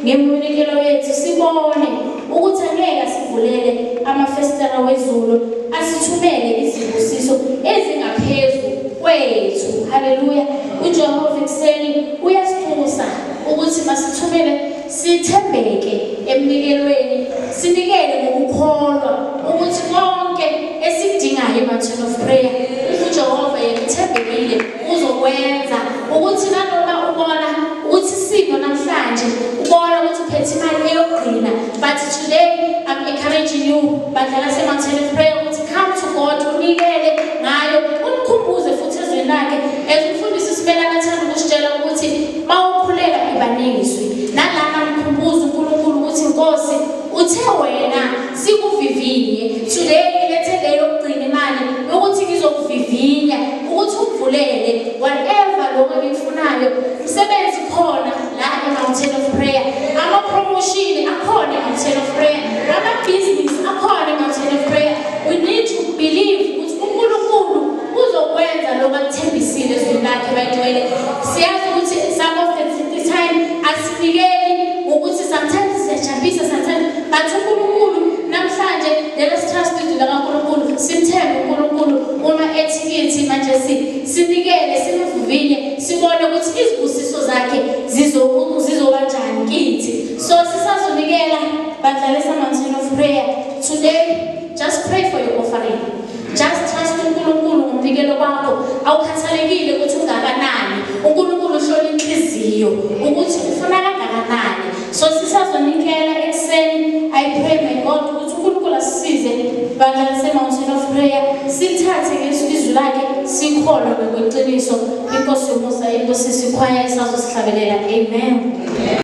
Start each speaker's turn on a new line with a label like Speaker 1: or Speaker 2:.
Speaker 1: ngemnikelo yethu sibone ukuthi angeke sivulele amafestera wezulu asithumele izibusiso ezingaphezu kwethu. Haleluya. uJehova ekuseni uyasifusa ukuthi masithumele sithembeke emnikelweni, sinikele ngokukholwa ukuthi konke esikudingayo ematheni of prayer uJehova yekuthembekile uzokwenza, ukuthi nanoma ubona ukuthi simo namhlanje ubona ukuthi uphethe imali eyokugcina, but today I'm encouraging you badlala sematheni of prayer ukuthi come to God unikele ngayo, unikhumbuze futhi ezweni lakhe ezifundisa isibelana thanda ukusitshela ukuthi mawukhulela ibaningiswi nalana mkhumbuzo uNkulunkulu ukuthi Nkosi uthe wena sikuvivinye today ngilethe leyo yokugcina imali ukuthi ngizokuvivinya ukuthi ukuvulele whatever lokho ebikufunayo, umsebenzi khona la eMountain of Prayer, ama-promotion akhona eMountain of Prayer, ama-business akhona eMountain of Prayer. We need to believe ukuthi uNkulunkulu uzokwenza lokho akuthembisile ezweni lakhe bayigcwele. Siyazi ukuthi some of the time asinikeli ukuthi sometimes siyajabulisa sometimes, but uNkulunkulu namhlanje let us trust uNkulunkulu, simthembe uNkulunkulu uma ethi manje sinikele simvuvinye sibone ukuthi izibusiso zakhe zizoba njani kithi. So sisazonikela badlalisa Mountain of Prayer today, just pray for your offering, just trust uNkulunkulu ngomnikelo wakho. Awukhathalekile ukuthi ungakanani, uNkulunkulu uhlola inhliziyo ukuthi ufuna kangakanani. So sisazonikela ekuseni. I pray my God ukuthi uNkulunkulu asisize badlalisa Mountain of Prayer, sithathe ngesizwe lakhe sikholwe ngokweqiniso. Inkosi yomusa, inkosi sikhwaya isazosihlabelela. Amen.